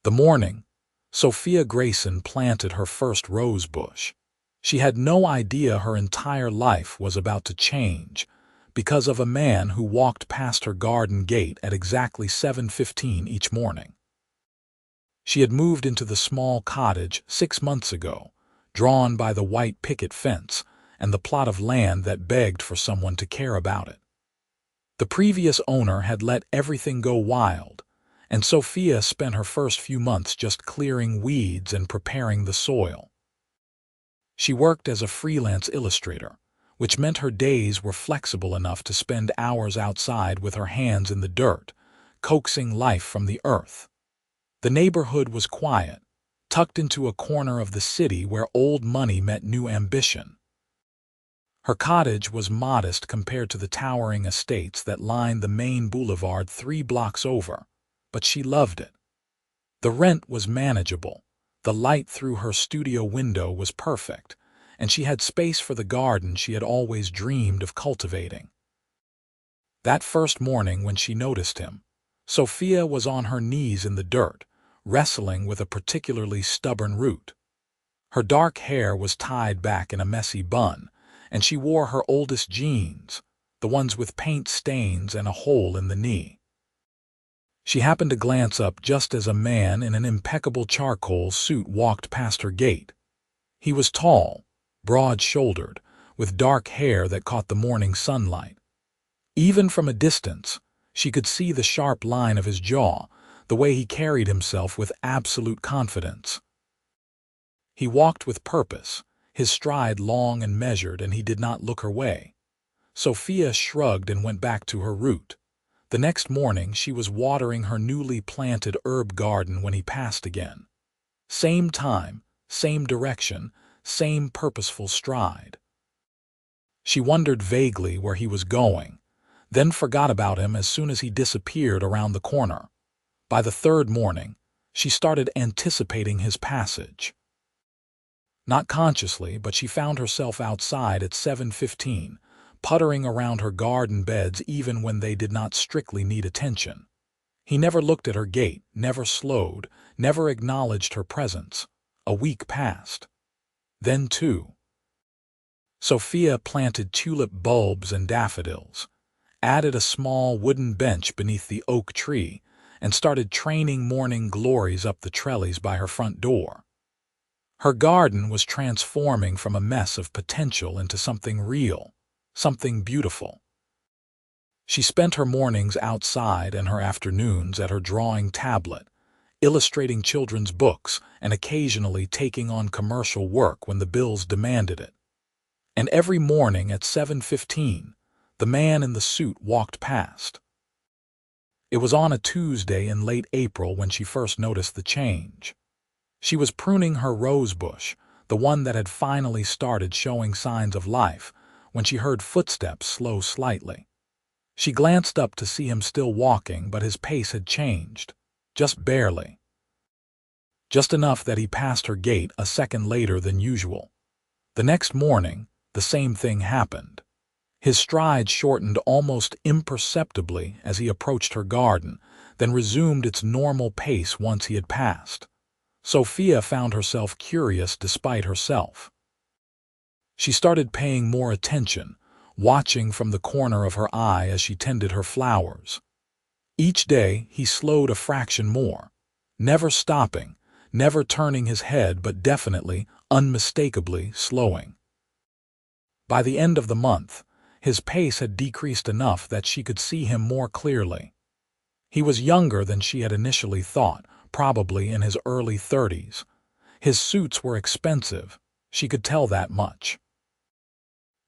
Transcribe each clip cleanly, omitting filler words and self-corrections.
The morning, Sophia Grayson planted her first rose bush. She had no idea her entire life was about to change because of a man who walked past her garden gate at exactly 7:15 each morning. She had moved into the small cottage 6 months ago, drawn by the white picket fence and the plot of land that begged for someone to care about it. The previous owner had let everything go wild, and Sophia spent her first few months just clearing weeds and preparing the soil. She worked as a freelance illustrator, which meant her days were flexible enough to spend hours outside with her hands in the dirt, coaxing life from the earth. The neighborhood was quiet, tucked into a corner of the city where old money met new ambition. Her cottage was modest compared to the towering estates that lined the main boulevard 3 blocks over, but she loved it. The rent was manageable, the light through her studio window was perfect, and she had space for the garden she had always dreamed of cultivating. That first morning when she noticed him, Sophia was on her knees in the dirt, wrestling with a particularly stubborn root. Her dark hair was tied back in a messy bun, and she wore her oldest jeans, the ones with paint stains and a hole in the knee. She happened to glance up just as a man in an impeccable charcoal suit walked past her gate. He was tall, broad-shouldered, with dark hair that caught the morning sunlight. Even from a distance, she could see the sharp line of his jaw, the way he carried himself with absolute confidence. He walked with purpose, his stride long and measured, and he did not look her way. Sophia shrugged and went back to her route. The next morning she was watering her newly planted herb garden when he passed again. Same time, same direction, same purposeful stride. She wondered vaguely where he was going, then forgot about him as soon as he disappeared around the corner. By the third morning, she started anticipating his passage. Not consciously, but she found herself outside at 7:15, puttering around her garden beds even when they did not strictly need attention. He never looked at her gate, never slowed, never acknowledged her presence. A week passed. Then 2. Sophia planted tulip bulbs and daffodils, added a small wooden bench beneath the oak tree, and started training morning glories up the trellis by her front door. Her garden was transforming from a mess of potential into something real, something beautiful. She spent her mornings outside and her afternoons at her drawing tablet, illustrating children's books and occasionally taking on commercial work when the bills demanded it. And every morning at 7:15, the man in the suit walked past. It was on a Tuesday in late April when she first noticed the change. She was pruning her rose bush, the one that had finally started showing signs of life, when she heard footsteps slow slightly. She glanced up to see him still walking, but his pace had changed, just barely. Just enough that he passed her gate a second later than usual. The next morning, the same thing happened. His stride shortened almost imperceptibly as he approached her garden, then resumed its normal pace once he had passed. Sophia found herself curious despite herself. She started paying more attention, watching from the corner of her eye as she tended her flowers. Each day he slowed a fraction more, never stopping, never turning his head, but definitely, unmistakably slowing. By the end of the month, his pace had decreased enough that she could see him more clearly. He was younger than she had initially thought, probably in his early 30s. His suits were expensive, she could tell that much.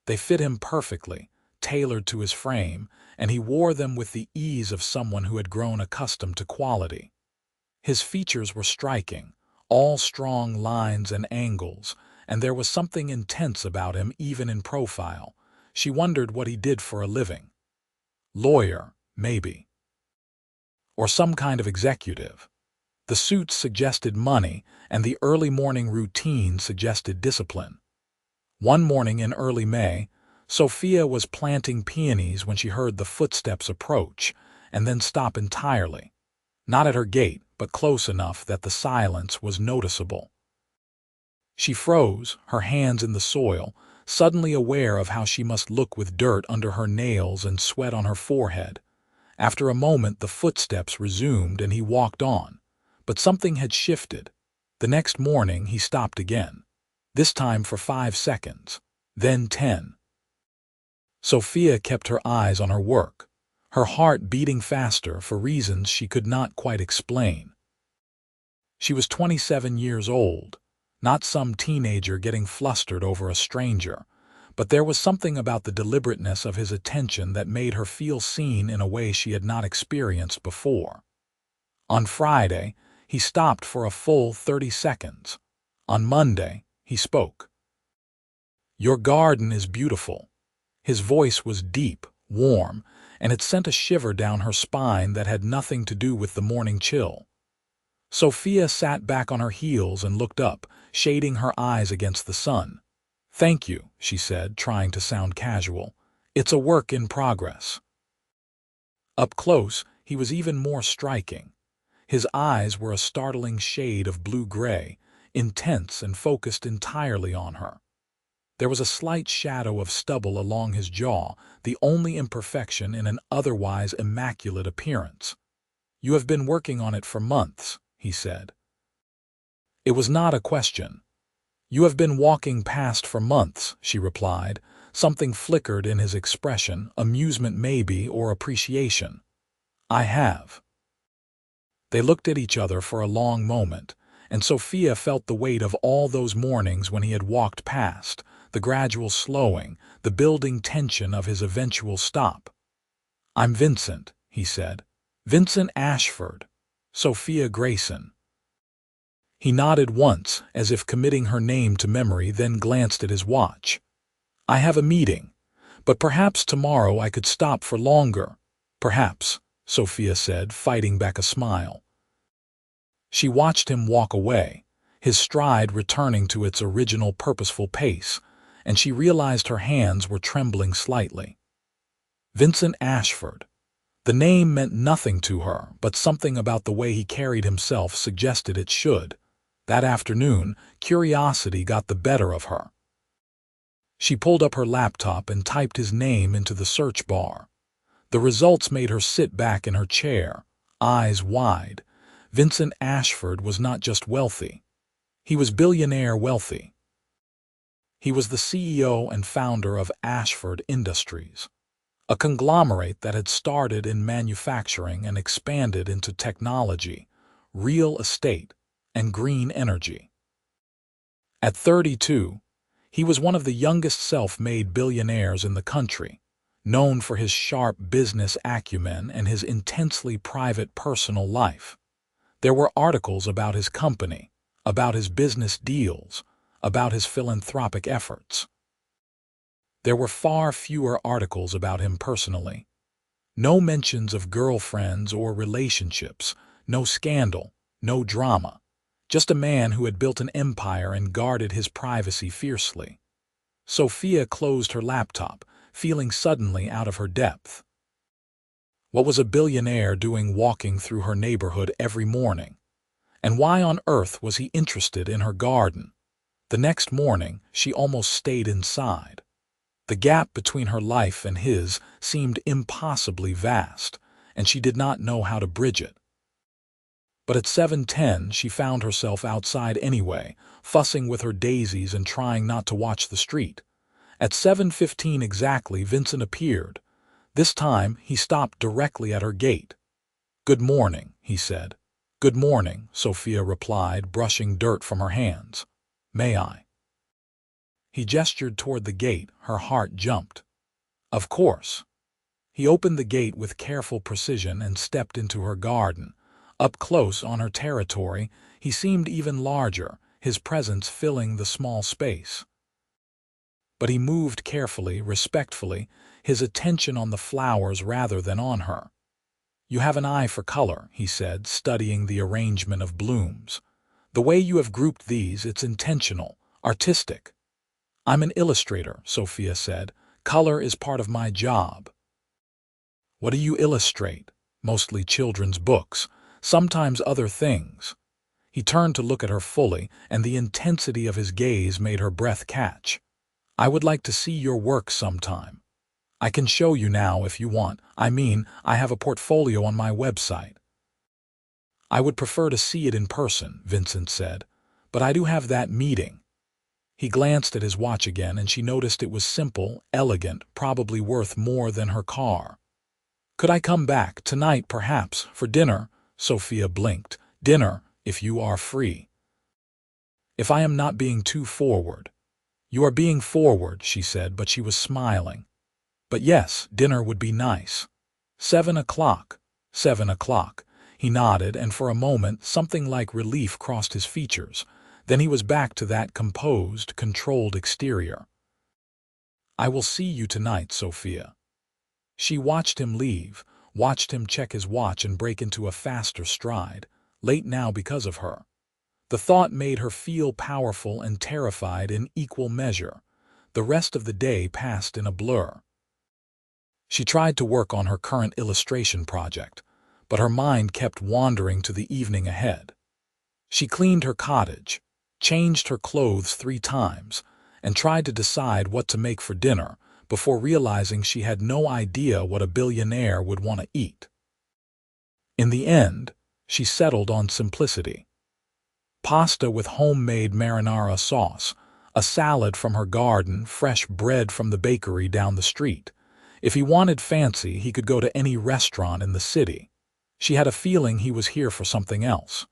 They fit him perfectly, tailored to his frame, and he wore them with the ease of someone who had grown accustomed to quality. His features were striking, all strong lines and angles, and there was something intense about him even in profile. She wondered what he did for a living. Lawyer, maybe. Or some kind of executive. The suits suggested money, and the early morning routine suggested discipline. One morning in early May, Sophia was planting peonies when she heard the footsteps approach, and then stop entirely. Not at her gate, but close enough that the silence was noticeable. She froze, her hands in the soil, suddenly aware of how she must look with dirt under her nails and sweat on her forehead. After a moment, the footsteps resumed and he walked on. But something had shifted. The next morning, he stopped again. This time for 5 seconds, then 10. Sophia kept her eyes on her work, her heart beating faster for reasons she could not quite explain. She was 27 years old, not some teenager getting flustered over a stranger, but there was something about the deliberateness of his attention that made her feel seen in a way she had not experienced before. On Friday, he stopped for a full 30 seconds. On Monday, he spoke. "Your garden is beautiful." His voice was deep, warm, and it sent a shiver down her spine that had nothing to do with the morning chill. Sophia sat back on her heels and looked up, shading her eyes against the sun. "Thank you," she said, trying to sound casual. "It's a work in progress." Up close, he was even more striking. His eyes were a startling shade of blue-gray, intense and focused entirely on her. There was a slight shadow of stubble along his jaw, the only imperfection in an otherwise immaculate appearance. "You have been working on it for months," he said. It was not a question. "You have been walking past for months," she replied. Something flickered in his expression, amusement maybe, or appreciation. "I have." They looked at each other for a long moment, and Sophia felt the weight of all those mornings when he had walked past, the gradual slowing, the building tension of his eventual stop. "I'm Vincent," he said. "Vincent Ashford. Sophia Grayson." He nodded once, as if committing her name to memory, then glanced at his watch. "I have a meeting, but perhaps tomorrow I could stop for longer." "Perhaps," Sophia said, fighting back a smile. She watched him walk away, his stride returning to its original purposeful pace, and she realized her hands were trembling slightly. Vincent Ashford. The name meant nothing to her, but something about the way he carried himself suggested it should. That afternoon, curiosity got the better of her. She pulled up her laptop and typed his name into the search bar. The results made her sit back in her chair, eyes wide. Vincent Ashford was not just wealthy. He was billionaire wealthy. He was the CEO and founder of Ashford Industries, a conglomerate that had started in manufacturing and expanded into technology, real estate, and green energy. At 32, he was one of the youngest self-made billionaires in the country, known for his sharp business acumen and his intensely private personal life. There were articles about his company, about his business deals, about his philanthropic efforts. There were far fewer articles about him personally. No mentions of girlfriends or relationships, no scandal, no drama. Just a man who had built an empire and guarded his privacy fiercely. Sophia closed her laptop, feeling suddenly out of her depth. What was a billionaire doing walking through her neighborhood every morning? And why on earth was he interested in her garden? The next morning, she almost stayed inside. The gap between her life and his seemed impossibly vast, and she did not know how to bridge it. But at 7:10, she found herself outside anyway, fussing with her daisies and trying not to watch the street. At 7:15 exactly, Vincent appeared. This time, he stopped directly at her gate. "Good morning," he said. "Good morning," Sophia replied, brushing dirt from her hands. "May I?" He gestured toward the gate. Her heart jumped. Of course. He opened the gate with careful precision and stepped into her garden. Up close on her territory, he seemed even larger, his presence filling the small space. But he moved carefully, respectfully, his attention on the flowers rather than on her. "You have an eye for color," he said, studying the arrangement of blooms. "The way you have grouped these, it's intentional, artistic." "I'm an illustrator," Sophia said. "Color is part of my job." "What do you illustrate?" "Mostly children's books. sometimes other things. He turned to look at her fully, and the intensity of his gaze made her breath catch. I would like to see your work sometime. I can show you now if you want. I have a portfolio on my website. I would prefer to see it in person, Vincent said, but I do have that meeting. He glanced at his watch again, and she noticed it was simple, elegant, probably worth more than her car. Could I come back tonight, perhaps, for dinner? Sophia blinked. Dinner, if you are free. If I am not being too forward. You are being forward, she said, but she was smiling. But yes, dinner would be nice. 7 o'clock. 7 o'clock. He nodded, and for a moment something like relief crossed his features. Then he was back to that composed, controlled exterior. I will see you tonight, Sophia. She watched him leave, watched him check his watch and break into a faster stride, late now because of her. The thought made her feel powerful and terrified in equal measure. The rest of the day passed in a blur. She tried to work on her current illustration project, but her mind kept wandering to the evening ahead. She cleaned her cottage, changed her clothes 3 times, and tried to decide what to make for dinner before realizing she had no idea what a billionaire would want to eat. In the end, she settled on simplicity. Pasta with homemade marinara sauce, a salad from her garden, fresh bread from the bakery down the street. If he wanted fancy, he could go to any restaurant in the city. She had a feeling he was here for something else.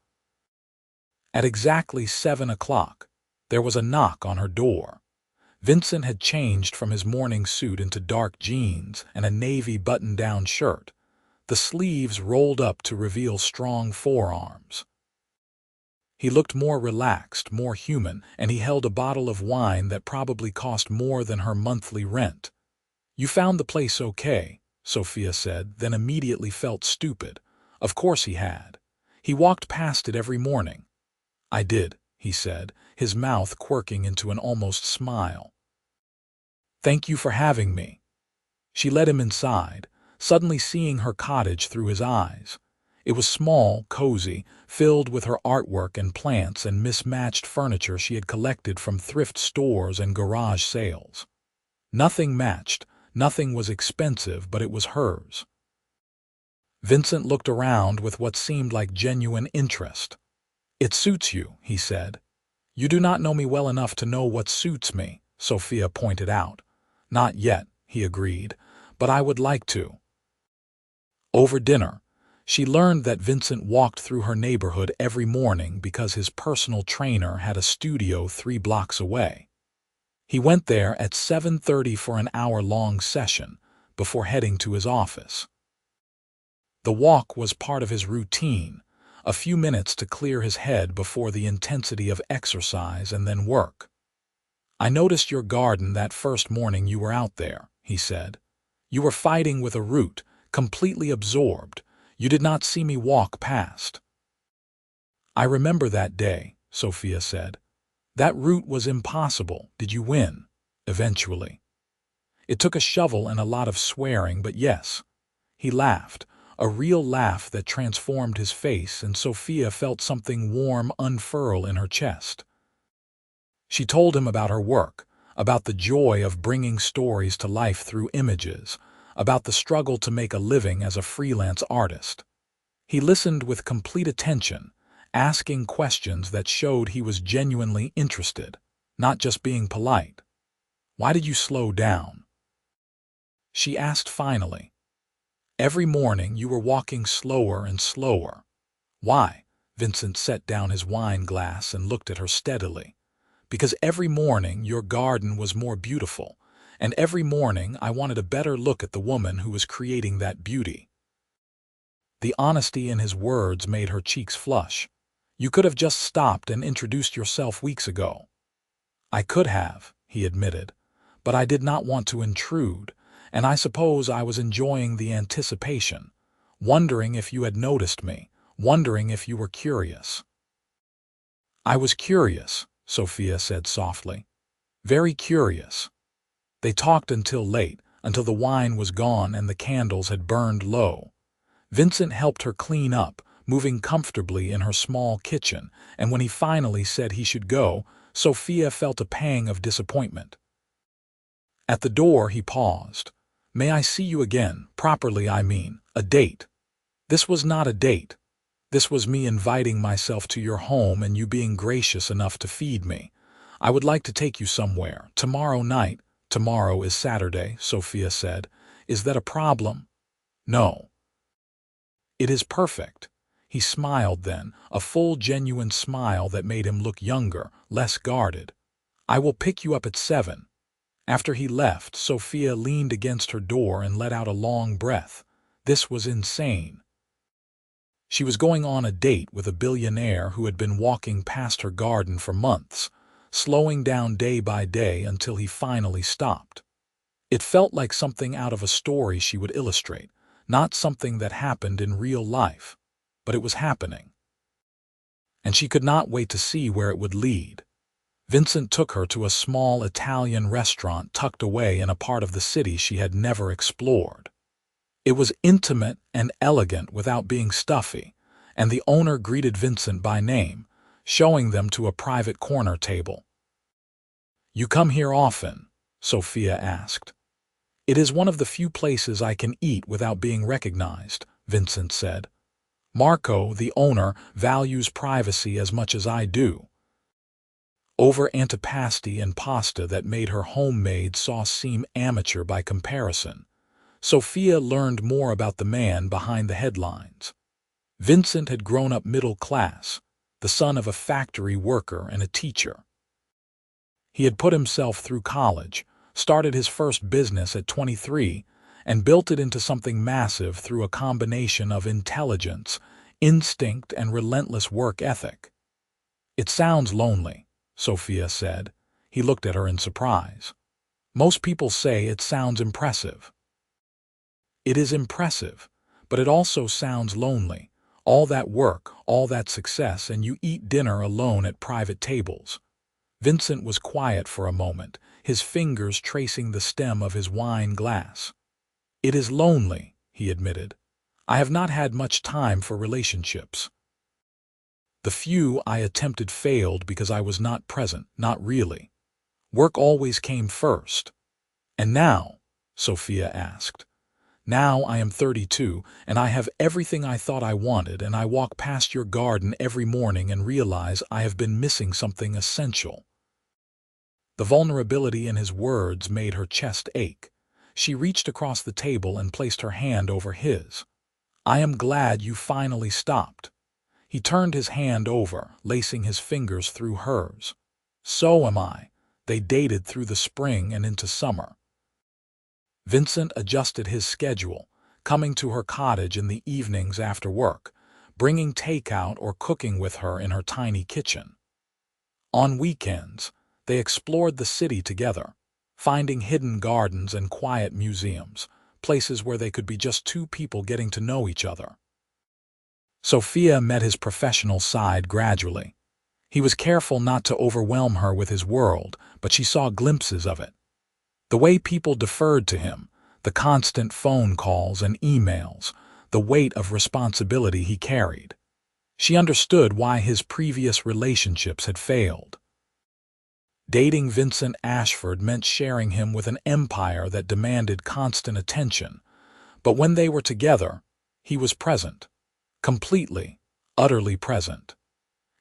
At exactly 7 o'clock, there was a knock on her door. Vincent had changed from his morning suit into dark jeans and a navy button-down shirt, the sleeves rolled up to reveal strong forearms. He looked more relaxed, more human, and he held a bottle of wine that probably cost more than her monthly rent. You found the place okay, Sophia said, then immediately felt stupid. Of course he had. He walked past it every morning. I did, he said, his mouth quirking into an almost smile. Thank you for having me. She led him inside, suddenly seeing her cottage through his eyes. It was small, cozy, filled with her artwork and plants and mismatched furniture she had collected from thrift stores and garage sales. Nothing matched, nothing was expensive, but it was hers. Vincent looked around with what seemed like genuine interest. It suits you, he said. You do not know me well enough to know what suits me, Sophia pointed out. Not yet, he agreed, but I would like to. Over dinner, she learned that Vincent walked through her neighborhood every morning because his personal trainer had a studio 3 blocks away. He went there at 7:30 for an hour-long session before heading to his office. The walk was part of his routine, a few minutes to clear his head before the intensity of exercise and then work. I noticed your garden that first morning you were out there, he said. You were fighting with a root, completely absorbed. You did not see me walk past. I remember that day, Sophia said. That root was impossible. Did you win? Eventually. It took a shovel and a lot of swearing, but yes. He laughed, a real laugh that transformed his face, and Sophia felt something warm unfurl in her chest. She told him about her work, about the joy of bringing stories to life through images, about the struggle to make a living as a freelance artist. He listened with complete attention, asking questions that showed he was genuinely interested, not just being polite. Why did you slow down? She asked finally. Every morning you were walking slower and slower. Why? Vincent set down his wine glass and looked at her steadily. Because every morning your garden was more beautiful, and every morning I wanted a better look at the woman who was creating that beauty. The honesty in his words made her cheeks flush. You could have just stopped and introduced yourself weeks ago. I could have, he admitted, but I did not want to intrude, and I suppose I was enjoying the anticipation, wondering if you had noticed me, wondering if you were curious. I was curious, Sophia said softly. Very curious. They talked until late, until the wine was gone and the candles had burned low. Vincent helped her clean up, moving comfortably in her small kitchen, and when he finally said he should go, Sophia felt a pang of disappointment. At the door he paused. "May I see you again? Properly, I mean. A date." This was not a date. This was me inviting myself to your home and you being gracious enough to feed me. I would like to take you somewhere. Tomorrow night. Tomorrow is Saturday, Sophia said. Is that a problem? No. It is perfect. He smiled then, a full genuine smile that made him look younger, less guarded. I will pick you up at 7. After he left, Sophia leaned against her door and let out a long breath. This was insane. She was going on a date with a billionaire who had been walking past her garden for months, slowing down day by day until he finally stopped. It felt like something out of a story she would illustrate, not something that happened in real life, but it was happening. And she could not wait to see where it would lead. Vincent took her to a small Italian restaurant tucked away in a part of the city she had never explored. It was intimate and elegant without being stuffy, and the owner greeted Vincent by name, showing them to a private corner table. "You come here often?" Sophia asked. "It is one of the few places I can eat without being recognized," Vincent said. "Marco, the owner, values privacy as much as I do." Over antipasti and pasta that made her homemade sauce seem amateur by comparison, Sophia learned more about the man behind the headlines. Vincent had grown up middle class, the son of a factory worker and a teacher. He had put himself through college, started his first business at 23, and built it into something massive through a combination of intelligence, instinct, and relentless work ethic. "It sounds lonely," Sophia said. He looked at her in surprise. "Most people say it sounds impressive." "It is impressive, but it also sounds lonely. All that work, all that success, and you eat dinner alone at private tables." Vincent was quiet for a moment, his fingers tracing the stem of his wine glass. "It is lonely," he admitted. "I have not had much time for relationships. The few I attempted failed because I was not present, not really. Work always came first." "And now?" Sophia asked. "Now I am 32, and I have everything I thought I wanted, and I walk past your garden every morning and realize I have been missing something essential." The vulnerability in his words made her chest ache. She reached across the table and placed her hand over his. "I am glad you finally stopped." He turned his hand over, lacing his fingers through hers. "So am I." They dated through the spring and into summer. Vincent adjusted his schedule, coming to her cottage in the evenings after work, bringing takeout or cooking with her in her tiny kitchen. On weekends, they explored the city together, finding hidden gardens and quiet museums, places where they could be just two people getting to know each other. Sophia met his professional side gradually. He was careful not to overwhelm her with his world, but she saw glimpses of it. The way people deferred to him, the constant phone calls and emails, the weight of responsibility he carried. She understood why his previous relationships had failed. Dating Vincent Ashford meant sharing him with an empire that demanded constant attention, but when they were together, he was present, completely, utterly present.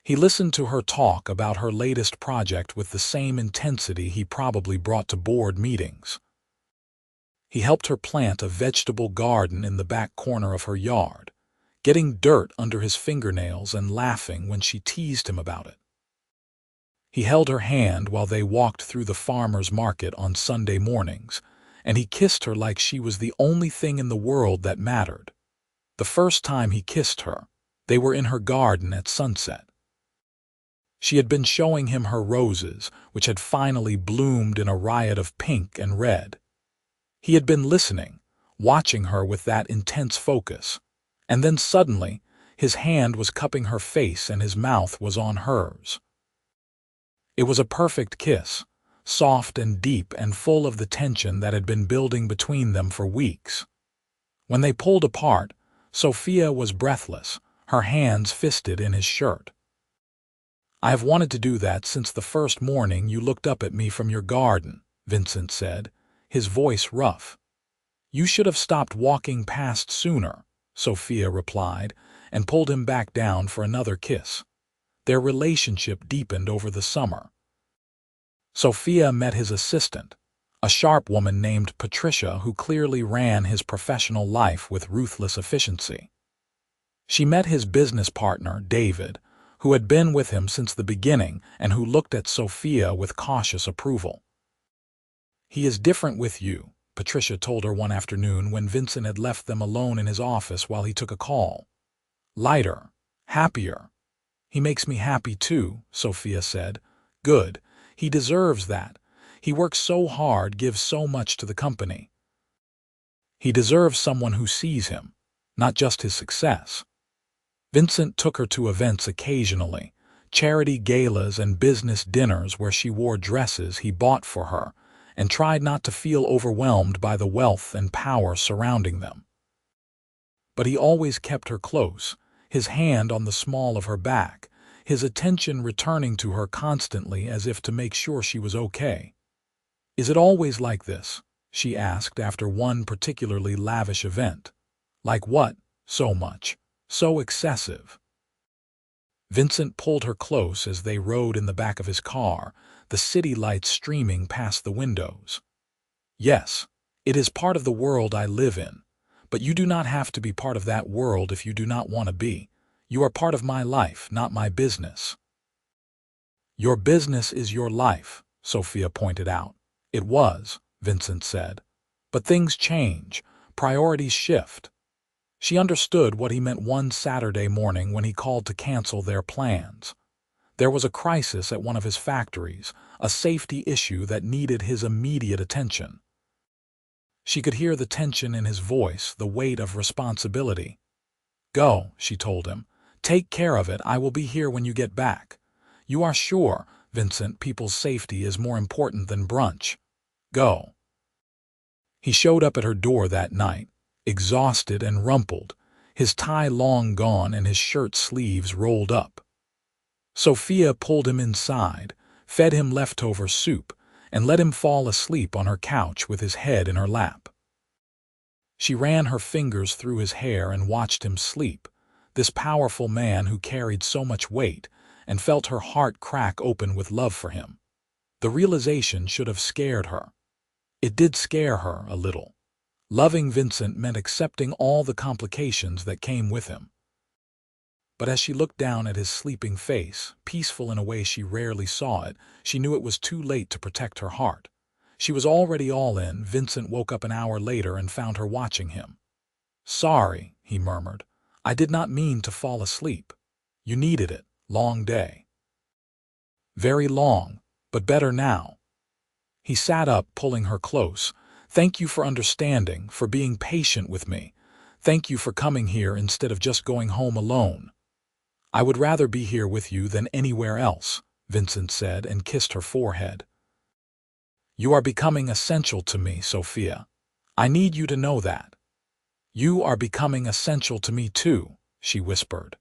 He listened to her talk about her latest project with the same intensity he probably brought to board meetings. He helped her plant a vegetable garden in the back corner of her yard, getting dirt under his fingernails and laughing when she teased him about it. He held her hand while they walked through the farmer's market on Sunday mornings, and he kissed her like she was the only thing in the world that mattered. The first time he kissed her, they were in her garden at sunset. She had been showing him her roses, which had finally bloomed in a riot of pink and red. He had been listening, watching her with that intense focus, and then suddenly, his hand was cupping her face and his mouth was on hers. It was a perfect kiss, soft and deep and full of the tension that had been building between them for weeks. When they pulled apart, Sophia was breathless, her hands fisted in his shirt. "I have wanted to do that since the first morning you looked up at me from your garden," Vincent said, his voice rough. "You should have stopped walking past sooner," Sophia replied, and pulled him back down for another kiss. Their relationship deepened over the summer. Sophia met his assistant, a sharp woman named Patricia who clearly ran his professional life with ruthless efficiency. She met his business partner, David, who had been with him since the beginning and who looked at Sophia with cautious approval. "He is different with you," Patricia told her one afternoon when Vincent had left them alone in his office while he took a call. "Lighter, happier." "He makes me happy too," Sophia said. "Good. He deserves that. He works so hard, gives so much to the company. He deserves someone who sees him, not just his success." Vincent took her to events occasionally, charity galas and business dinners where she wore dresses he bought for her, and tried not to feel overwhelmed by the wealth and power surrounding them. But he always kept her close, his hand on the small of her back, his attention returning to her constantly as if to make sure she was okay. "Is it always like this?" she asked after one particularly lavish event. "Like what? So much. So excessive." Vincent pulled her close as they rode in the back of his car, the city lights streaming past the windows. "Yes, it is part of the world I live in, but you do not have to be part of that world if you do not want to be. You are part of my life, not my business." "Your business is your life," Sophia pointed out. "It was," Vincent said. "But things change, priorities shift." She understood what he meant one Saturday morning when he called to cancel their plans. There was a crisis at one of his factories, a safety issue that needed his immediate attention. She could hear the tension in his voice, the weight of responsibility. "Go," she told him. "Take care of it. I will be here when you get back." "You are sure, Vincent, people's safety is more important than brunch. Go." He showed up at her door that night, exhausted and rumpled, his tie long gone and his shirt sleeves rolled up. Sophia pulled him inside, fed him leftover soup, and let him fall asleep on her couch with his head in her lap. She ran her fingers through his hair and watched him sleep, this powerful man who carried so much weight, and felt her heart crack open with love for him. The realization should have scared her. It did scare her a little. Loving Vincent meant accepting all the complications that came with him. But as she looked down at his sleeping face, peaceful in a way she rarely saw it, she knew it was too late to protect her heart. She was already all in. Vincent woke up an hour later and found her watching him. "Sorry," he murmured. "I did not mean to fall asleep. You needed it. Long day." "Very long, but better now." He sat up, pulling her close. "Thank you for understanding, for being patient with me. Thank you for coming here instead of just going home alone." "I would rather be here with you than anywhere else," Vincent said and kissed her forehead. "You are becoming essential to me, Sophia. I need you to know that." "You are becoming essential to me too," she whispered.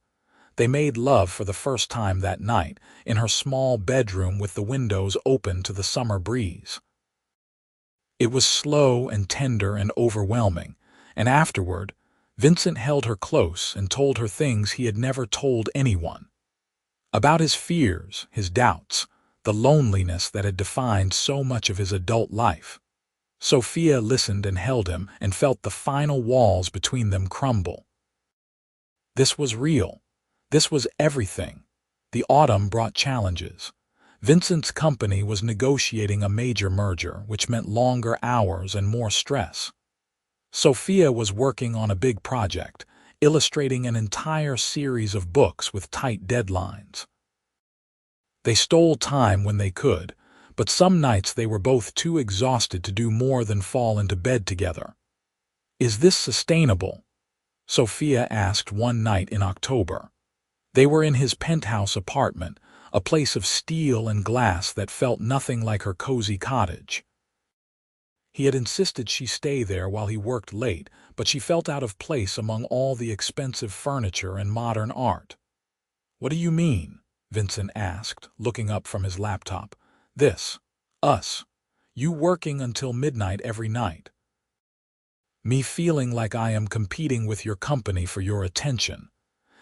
They made love for the first time that night, in her small bedroom with the windows open to the summer breeze. It was slow and tender and overwhelming, and afterward, Vincent held her close and told her things he had never told anyone. About his fears, his doubts, the loneliness that had defined so much of his adult life. Sophia listened and held him and felt the final walls between them crumble. This was real. This was everything. The autumn brought challenges. Vincent's company was negotiating a major merger, which meant longer hours and more stress. Sophia was working on a big project, illustrating an entire series of books with tight deadlines. They stole time when they could, but some nights they were both too exhausted to do more than fall into bed together. "Is this sustainable?" Sophia asked one night in October. They were in his penthouse apartment, a place of steel and glass that felt nothing like her cozy cottage. He had insisted she stay there while he worked late, but she felt out of place among all the expensive furniture and modern art. "What do you mean?" Vincent asked, looking up from his laptop. "This. Us. You working until midnight every night. Me feeling like I am competing with your company for your attention."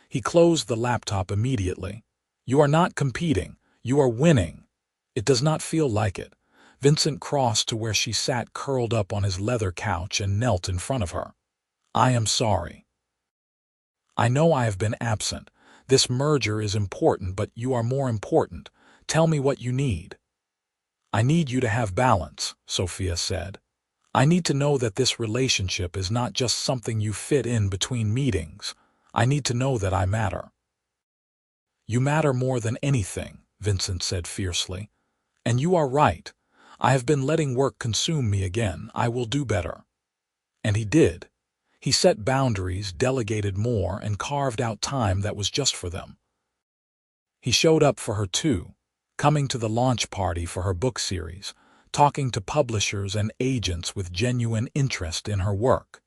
He closed the laptop immediately. "You are not competing. You are winning." "It does not feel like it." Vincent crossed to where she sat curled up on his leather couch and knelt in front of her. "I am sorry. I know I have been absent. This merger is important, but you are more important. Tell me what you need." "I need you to have balance," Sophia said. "I need to know that this relationship is not just something you fit in between meetings. I need to know that I matter." "You matter more than anything," Vincent said fiercely. "And you are right. I have been letting work consume me again. I will do better." And he did. He set boundaries, delegated more, and carved out time that was just for them. He showed up for her too, coming to the launch party for her book series, talking to publishers and agents with genuine interest in her work.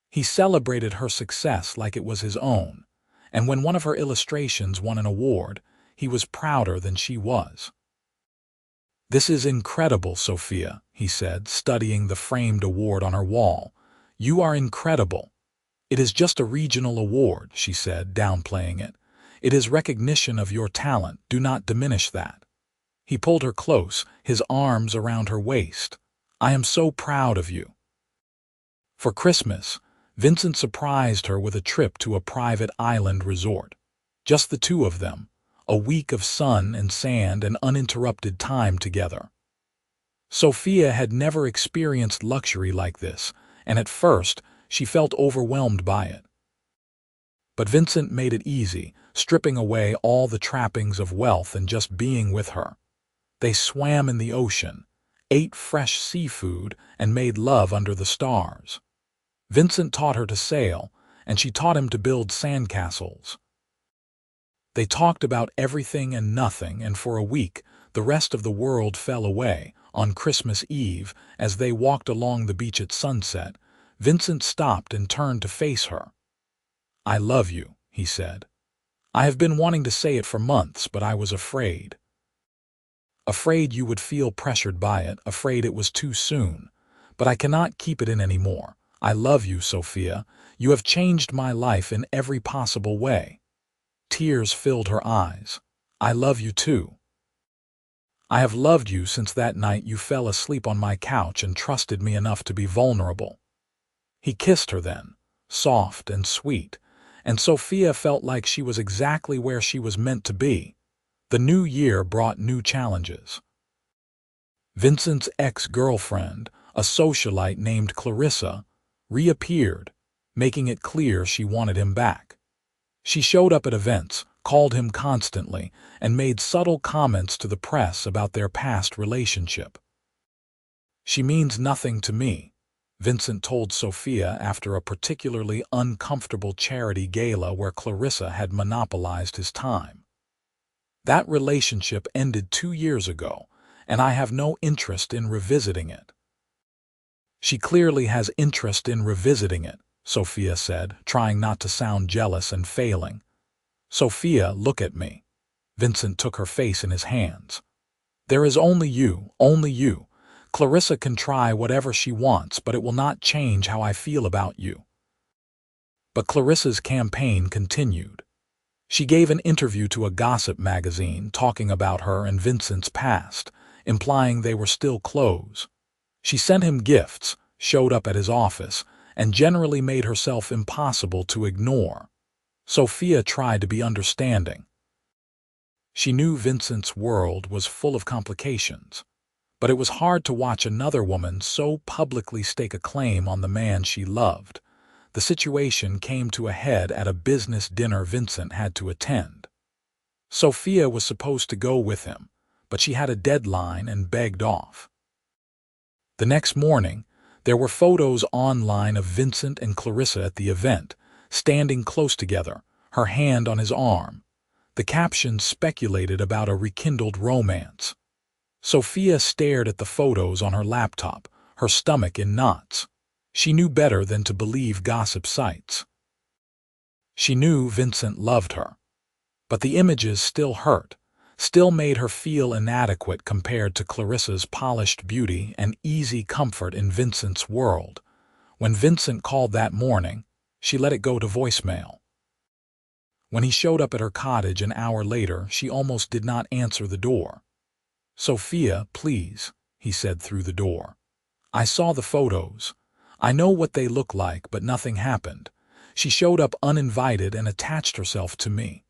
He celebrated her success like it was his own, and when one of her illustrations won an award, he was prouder than she was. "This is incredible, Sophia," he said, studying the framed award on her wall. "You are incredible." "It is just a regional award," she said, downplaying it. "It is recognition of your talent. Do not diminish that." He pulled her close, his arms around her waist. "I am so proud of you." For Christmas, Vincent surprised her with a trip to a private island resort. Just the two of them, a week of sun and sand and uninterrupted time together. Sophia had never experienced luxury like this, and at first she felt overwhelmed by it. But Vincent made it easy, stripping away all the trappings of wealth and just being with her. They swam in the ocean, ate fresh seafood, and made love under the stars. Vincent taught her to sail, and she taught him to build sandcastles. They talked about everything and nothing, and for a week, the rest of the world fell away. On Christmas Eve, as they walked along the beach at sunset, Vincent stopped and turned to face her. "I love you," he said. "I have been wanting to say it for months, but I was afraid. Afraid you would feel pressured by it, afraid it was too soon. But I cannot keep it in anymore. I love you, Sophia. You have changed my life in every possible way." Tears filled her eyes. "I love you too. I have loved you since that night you fell asleep on my couch and trusted me enough to be vulnerable." He kissed her then, soft and sweet, and Sophia felt like she was exactly where she was meant to be. The new year brought new challenges. Vincent's ex-girlfriend, a socialite named Clarissa, reappeared, making it clear she wanted him back. She showed up at events, called him constantly, and made subtle comments to the press about their past relationship. "She means nothing to me," Vincent told Sophia after a particularly uncomfortable charity gala where Clarissa had monopolized his time. "That relationship ended 2 years ago, and I have no interest in revisiting it." "She clearly has interest in revisiting it," Sophia said, trying not to sound jealous and failing. "Sophia, look at me." Vincent took her face in his hands. "There is only you, only you. Clarissa can try whatever she wants, but it will not change how I feel about you." But Clarissa's campaign continued. She gave an interview to a gossip magazine talking about her and Vincent's past, implying they were still close. She sent him gifts, showed up at his office, and generally made herself impossible to ignore. Sophia tried to be understanding. She knew Vincent's world was full of complications, but it was hard to watch another woman so publicly stake a claim on the man she loved. The situation came to a head at a business dinner Vincent had to attend. Sophia was supposed to go with him, but she had a deadline and begged off. The next morning, there were photos online of Vincent and Clarissa at the event, standing close together, her hand on his arm. The captions speculated about a rekindled romance. Sophia stared at the photos on her laptop, her stomach in knots. She knew better than to believe gossip sites. She knew Vincent loved her. But the images still hurt, still made her feel inadequate compared to Clarissa's polished beauty and easy comfort in Vincent's world. When Vincent called that morning, she let it go to voicemail. When he showed up at her cottage an hour later, she almost did not answer the door. "Sophia, please," he said through the door. "I saw the photos. I know what they look like, but nothing happened. She showed up uninvited and attached herself to me.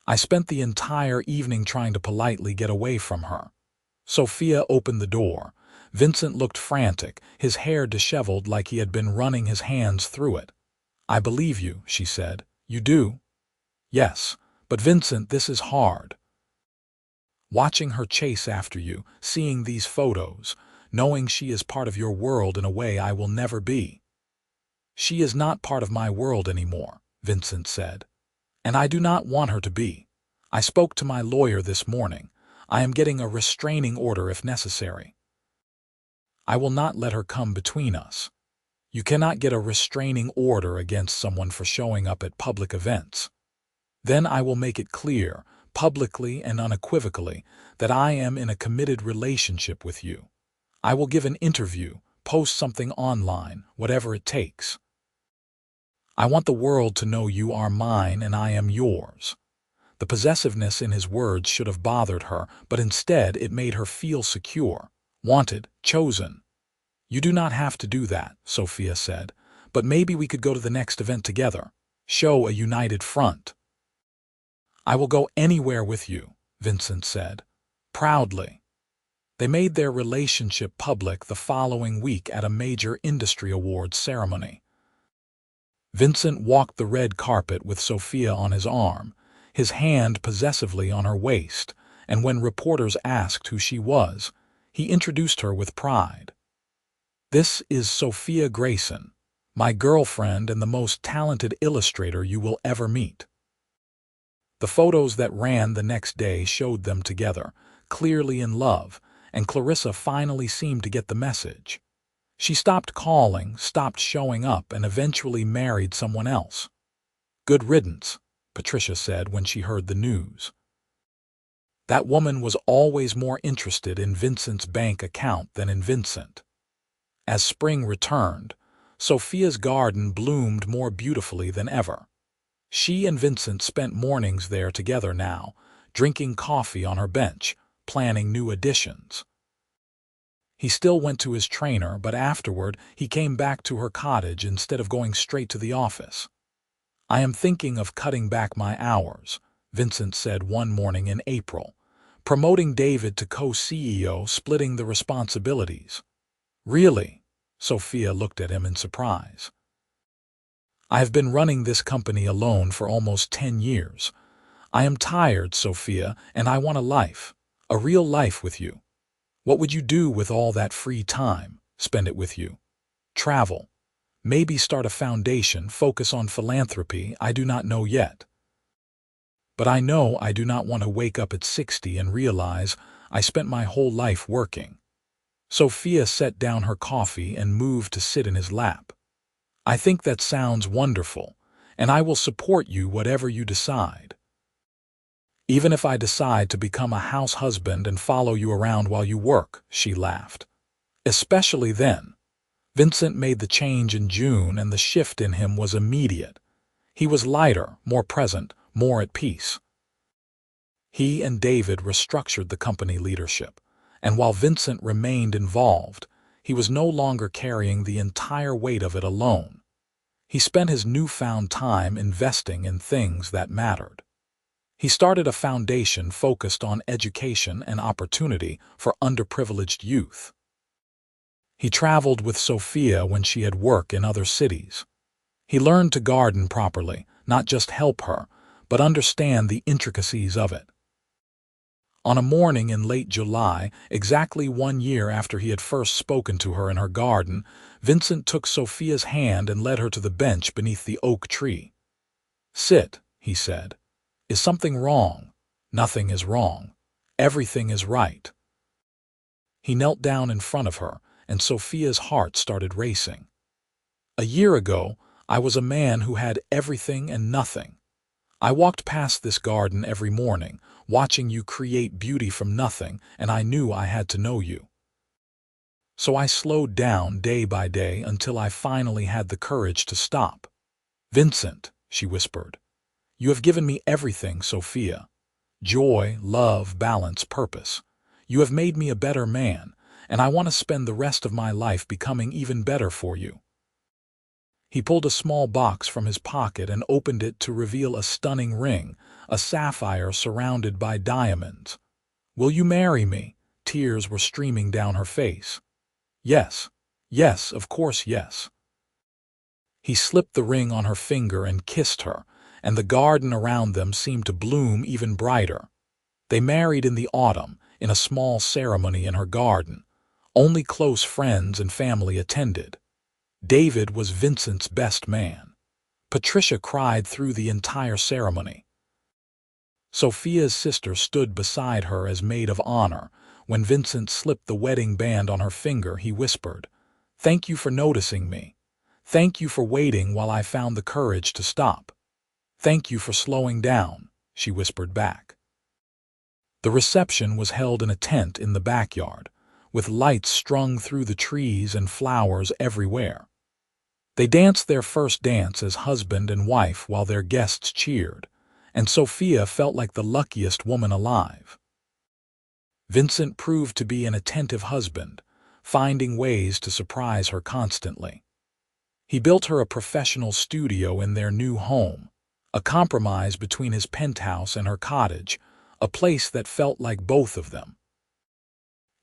I spent the entire evening trying to politely get away from her." Sophia opened the door. Vincent looked frantic, his hair disheveled like he had been running his hands through it. "I believe you," she said. "You do?" "Yes, but Vincent, this is hard. Watching her chase after you, seeing these photos, knowing she is part of your world in a way I will never be." "She is not part of my world anymore," Vincent said. "And I do not want her to be. I spoke to my lawyer this morning. I am getting a restraining order if necessary. I will not let her come between us. You cannot get a restraining order against someone for showing up at public events. Then I will make it clear, publicly and unequivocally, that I am in a committed relationship with you. I will give an interview, post something online, whatever it takes. I want the world to know you are mine and I am yours." The possessiveness in his words should have bothered her, but instead it made her feel secure, wanted, chosen. "You do not have to do that," Sophia said, "but maybe we could go to the next event together. Show a united front." "I will go anywhere with you," Vincent said, proudly. They made their relationship public the following week at a major industry awards ceremony. Vincent walked the red carpet with Sophia on his arm, his hand possessively on her waist, and when reporters asked who she was, he introduced her with pride. "This is Sophia Grayson, my girlfriend and the most talented illustrator you will ever meet." The photos that ran the next day showed them together, clearly in love, and Clarissa finally seemed to get the message. She stopped calling, stopped showing up, and eventually married someone else. "Good riddance," Patricia said when she heard the news. That woman was always more interested in Vincent's bank account than in Vincent. As spring returned, Sophia's garden bloomed more beautifully than ever. She and Vincent spent mornings there together now, drinking coffee on her bench, planning new additions. He still went to his trainer, but afterward he came back to her cottage instead of going straight to the office. "I am thinking of cutting back my hours," Vincent said one morning in April, promoting David to co-CEO, splitting the responsibilities. "Really?" Sophia looked at him in surprise. "I have been running this company alone for almost 10 years. I am tired, Sophia, and I want a real life with you. What would you do with all that free time? Spend it with you. Travel. Maybe start a foundation, focus on philanthropy, I do not know yet. But I know I do not want to wake up at 60 and realize I spent my whole life working." Sophia set down her coffee and moved to sit in his lap. "I think that sounds wonderful, and I will support you whatever you decide. Even if I decide to become a house husband and follow you around while you work," she laughed. "Especially then." Vincent made the change in June, and the shift in him was immediate. He was lighter, more present, more at peace. He and David restructured the company leadership, and while Vincent remained involved, he was no longer carrying the entire weight of it alone. He spent his newfound time investing in things that mattered. He started a foundation focused on education and opportunity for underprivileged youth. He traveled with Sophia when she had work in other cities. He learned to garden properly, not just help her, but understand the intricacies of it. On a morning in late July, exactly 1 year after he had first spoken to her in her garden, Vincent took Sophia's hand and led her to the bench beneath the oak tree. "Sit," he said. "Is something wrong?" "Nothing is wrong. Everything is right." He knelt down in front of her, and Sophia's heart started racing. "A year ago, I was a man who had everything and nothing. I walked past this garden every morning, watching you create beauty from nothing, and I knew I had to know you. So I slowed down day by day until I finally had the courage to stop." "Vincent," she whispered, "you have given me everything, Sophia. Joy, love, balance, purpose. You have made me a better man, and I want to spend the rest of my life becoming even better for you." He pulled a small box from his pocket and opened it to reveal a stunning ring, a sapphire surrounded by diamonds. "Will you marry me?" Tears were streaming down her face. "Yes, yes, of course, yes." He slipped the ring on her finger and kissed her, and the garden around them seemed to bloom even brighter. They married in the autumn, in a small ceremony in her garden. Only close friends and family attended. David was Vincent's best man. Patricia cried through the entire ceremony. Sophia's sister stood beside her as maid of honor. When Vincent slipped the wedding band on her finger, he whispered, "Thank you for noticing me. Thank you for waiting while I found the courage to stop. Thank you for slowing down," she whispered back. The reception was held in a tent in the backyard, with lights strung through the trees and flowers everywhere. They danced their first dance as husband and wife while their guests cheered, and Sophia felt like the luckiest woman alive. Vincent proved to be an attentive husband, finding ways to surprise her constantly. He built her a professional studio in their new home, a compromise between his penthouse and her cottage, a place that felt like both of them.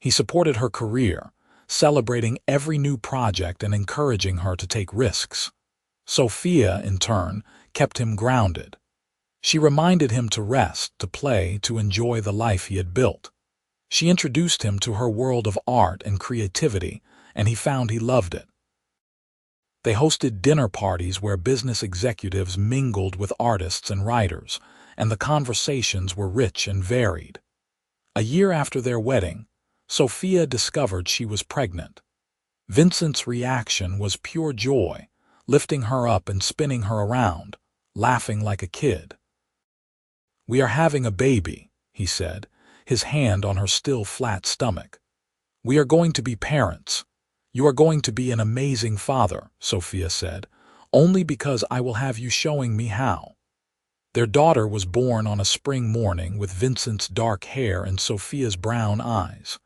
He supported her career, celebrating every new project and encouraging her to take risks. Sophia, in turn, kept him grounded. She reminded him to rest, to play, to enjoy the life he had built. She introduced him to her world of art and creativity, and he found he loved it. They hosted dinner parties where business executives mingled with artists and writers, and the conversations were rich and varied. A year after their wedding, Sophia discovered she was pregnant. Vincent's reaction was pure joy, lifting her up and spinning her around, laughing like a kid. "We are having a baby," he said, his hand on her still flat stomach. "We are going to be parents. You are going to be an amazing father," Sophia said, "only because I will have you showing me how." Their daughter was born on a spring morning with Vincent's dark hair and Sophia's brown eyes.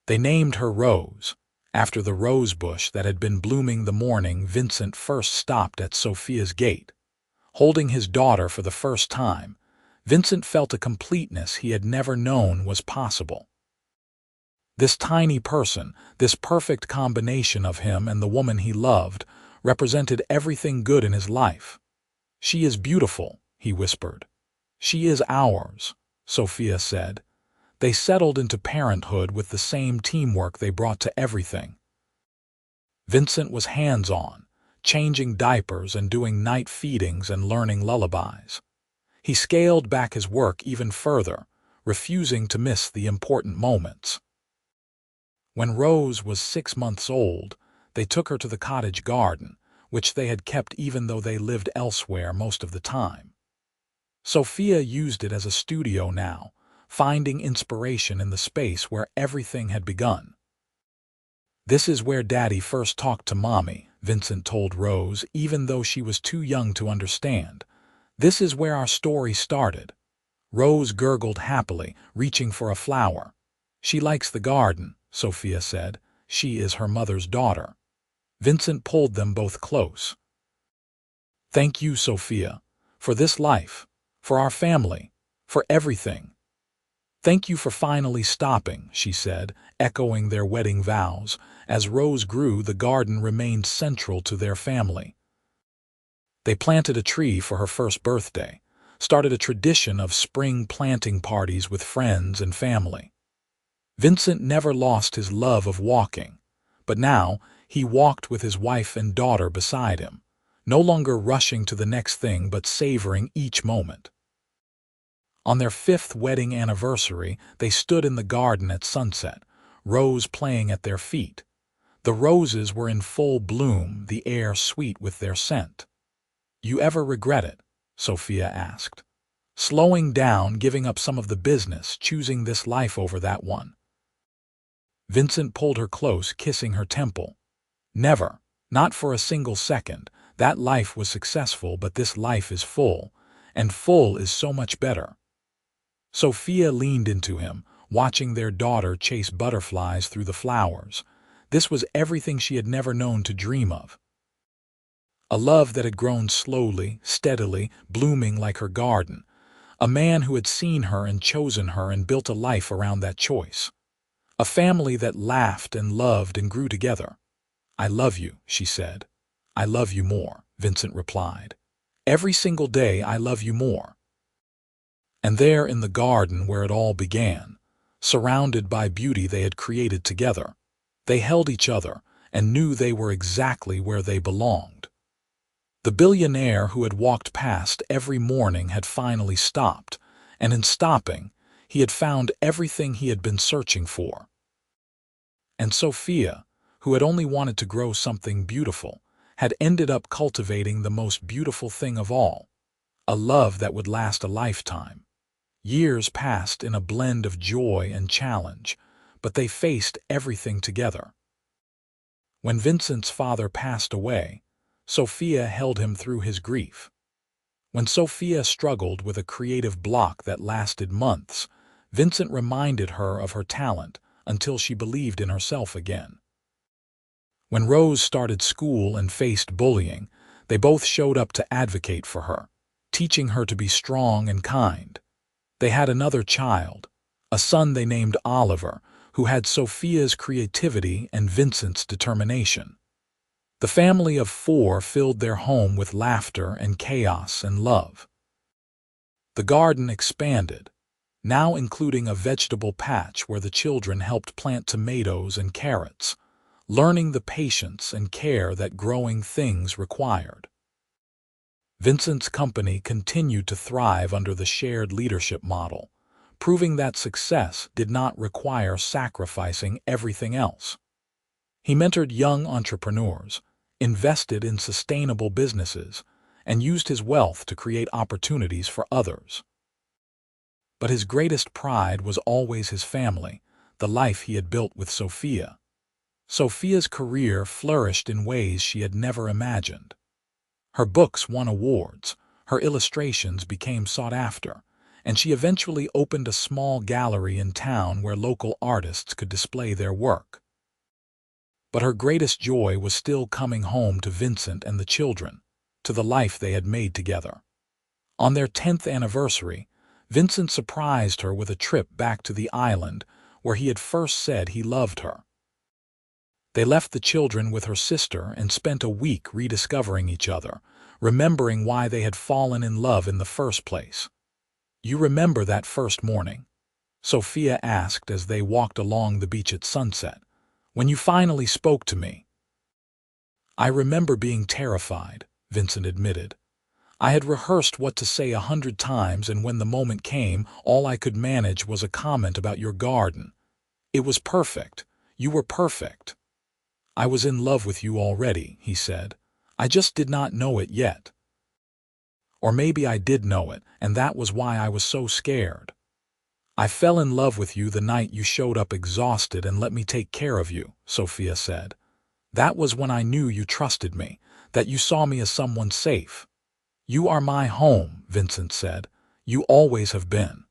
They named her Rose, after the rose bush that had been blooming the morning Vincent first stopped at Sophia's gate. Holding his daughter for the first time, Vincent felt a completeness he had never known was possible. This tiny person, this perfect combination of him and the woman he loved, represented everything good in his life. "She is beautiful," he whispered. "She is ours," Sophia said. They settled into parenthood with the same teamwork they brought to everything. Vincent was hands-on, changing diapers and doing night feedings and learning lullabies. He scaled back his work even further, refusing to miss the important moments. When Rose was 6 months old, they took her to the cottage garden, which they had kept even though they lived elsewhere most of the time. Sophia used it as a studio now, finding inspiration in the space where everything had begun. "This is where Daddy first talked to Mommy," Vincent told Rose, even though she was too young to understand. "This is where our story started." Rose gurgled happily, reaching for a flower. "She likes the garden," Sophia said. "She is her mother's daughter." Vincent pulled them both close. "Thank you, Sophia, for this life, for our family, for everything. Thank you for finally stopping," she said, echoing their wedding vows. As Rose grew, the garden remained central to their family. They planted a tree for her first birthday, started a tradition of spring planting parties with friends and family. Vincent never lost his love of walking, but now he walked with his wife and daughter beside him, no longer rushing to the next thing but savoring each moment. On their 5th wedding anniversary, they stood in the garden at sunset, Rose playing at their feet. The roses were in full bloom, the air sweet with their scent. "You ever regret it?" Sophia asked. "Slowing down, giving up some of the business, choosing this life over that one?" Vincent pulled her close, kissing her temple. "Never. Not for a single second. That life was successful, but this life is full, and full is so much better." Sophia leaned into him, watching their daughter chase butterflies through the flowers. This was everything she had never known to dream of. A love that had grown slowly, steadily, blooming like her garden. A man who had seen her and chosen her and built a life around that choice. A family that laughed and loved and grew together. "I love you," she said. "I love you more," Vincent replied. "Every single day I love you more." And there in the garden where it all began, surrounded by beauty they had created together, they held each other and knew they were exactly where they belonged. The billionaire who had walked past every morning had finally stopped, and in stopping, he had found everything he had been searching for. And Sophia, who had only wanted to grow something beautiful, had ended up cultivating the most beautiful thing of all, a love that would last a lifetime. Years passed in a blend of joy and challenge, but they faced everything together. When Vincent's father passed away, Sophia held him through his grief. When Sophia struggled with a creative block that lasted months, Vincent reminded her of her talent until she believed in herself again. When Rose started school and faced bullying, they both showed up to advocate for her, teaching her to be strong and kind. They had another child, a son they named Oliver, who had Sophia's creativity and Vincent's determination. The family of 4 filled their home with laughter and chaos and love. The garden expanded, now including a vegetable patch where the children helped plant tomatoes and carrots, learning the patience and care that growing things required. Vincent's company continued to thrive under the shared leadership model, proving that success did not require sacrificing everything else. He mentored young entrepreneurs, invested in sustainable businesses, and used his wealth to create opportunities for others. But his greatest pride was always his family, the life he had built with Sophia. Sophia's career flourished in ways she had never imagined. Her books won awards, her illustrations became sought after, and she eventually opened a small gallery in town where local artists could display their work. But her greatest joy was still coming home to Vincent and the children, to the life they had made together. On their 10th anniversary, Vincent surprised her with a trip back to the island where he had first said he loved her. They left the children with her sister and spent a week rediscovering each other, remembering why they had fallen in love in the first place. "You remember that first morning?" Sophia asked as they walked along the beach at sunset. "When you finally spoke to me?" "I remember being terrified," Vincent admitted. "I had rehearsed what to say 100 times, and when the moment came, all I could manage was a comment about your garden. It was perfect. You were perfect." "I was in love with you already," he said. "I just did not know it yet. Or maybe I did know it, and that was why I was so scared. I fell in love with you the night you showed up exhausted and let me take care of you," Sophia said. "That was when I knew you trusted me, that you saw me as someone safe." "You are my home," Vincent said. "You always have been."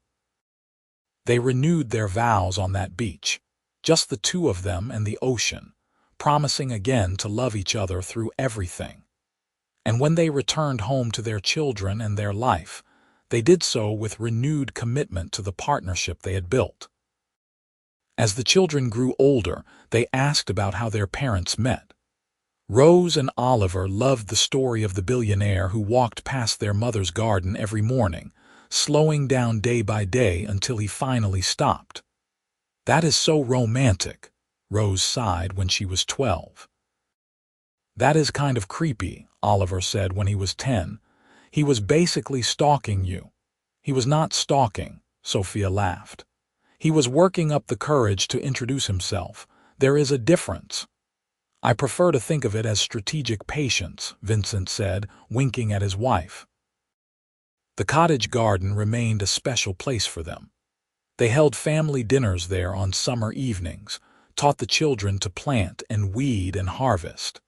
They renewed their vows on that beach, just the two of them and the ocean, promising again to love each other through everything. And when they returned home to their children and their life, they did so with renewed commitment to the partnership they had built. As the children grew older, they asked about how their parents met. Rose and Oliver loved the story of the billionaire who walked past their mother's garden every morning, slowing down day by day until he finally stopped. "That is so romantic," Rose sighed when she was 12. "That is kind of creepy," Oliver said when he was 10. "He was basically stalking you." "He was not stalking," Sophia laughed. He was working up the courage to introduce himself. There is a difference. I prefer to think of it as strategic patience, Vincent said, winking at his wife. The cottage garden remained a special place for them. They held family dinners there on summer evenings, taught the children to plant and weed and harvest.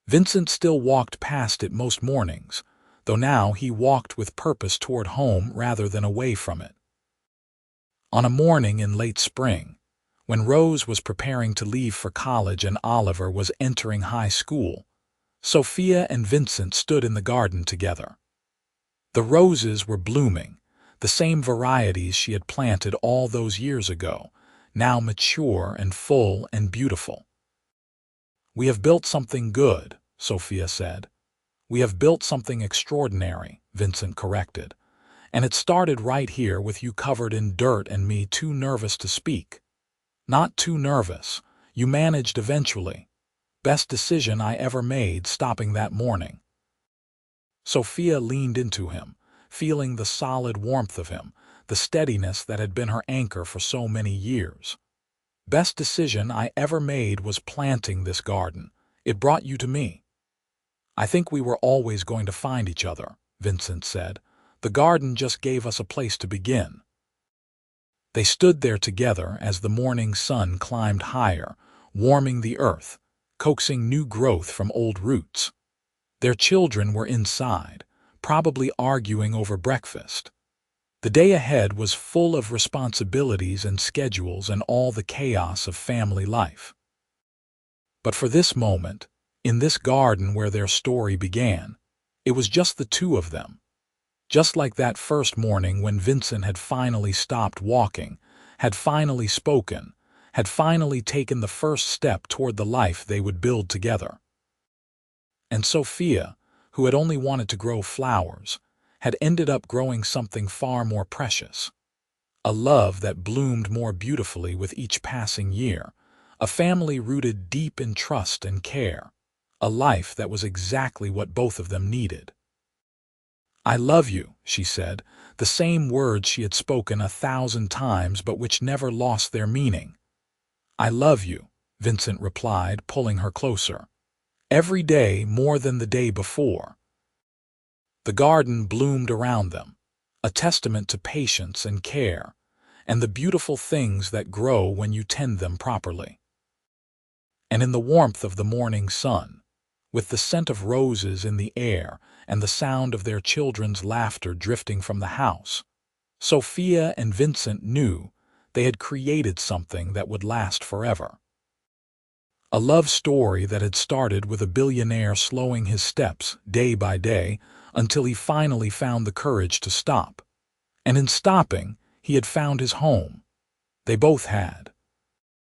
Vincent still walked past it most mornings, though now he walked with purpose toward home rather than away from it. On a morning in late spring, when Rose was preparing to leave for college and Oliver was entering high school, Sophia and Vincent stood in the garden together. The roses were blooming, the same varieties she had planted all those years ago, now mature and full and beautiful. "We have built something good," Sophia said. "We have built something extraordinary," Vincent corrected. "And it started right here with you covered in dirt and me too nervous to speak." "Not too nervous. You managed eventually. Best decision I ever made, stopping that morning." Sophia leaned into him, feeling the solid warmth of him, the steadiness that had been her anchor for so many years. "Best decision I ever made was planting this garden. It brought you to me." "I think we were always going to find each other," Vincent said. "The garden just gave us a place to begin." They stood there together as the morning sun climbed higher, warming the earth, coaxing new growth from old roots. Their children were inside, probably arguing over breakfast. The day ahead was full of responsibilities and schedules and all the chaos of family life. But for this moment, in this garden where their story began, it was just the two of them. Just like that first morning when Vincent had finally stopped walking, had finally spoken, had finally taken the first step toward the life they would build together. And Sophia, who had only wanted to grow flowers, had ended up growing something far more precious. A love that bloomed more beautifully with each passing year, a family rooted deep in trust and care, a life that was exactly what both of them needed. "I love you," she said, the same words she had spoken 1,000 times but which never lost their meaning. "I love you," Vincent replied, pulling her closer. "Every day more than the day before." The garden bloomed around them, a testament to patience and care, and the beautiful things that grow when you tend them properly. And in the warmth of the morning sun, with the scent of roses in the air and the sound of their children's laughter drifting from the house, Sophia and Vincent knew they had created something that would last forever. A love story that had started with a billionaire slowing his steps day by day until he finally found the courage to stop. And in stopping, he had found his home. They both had.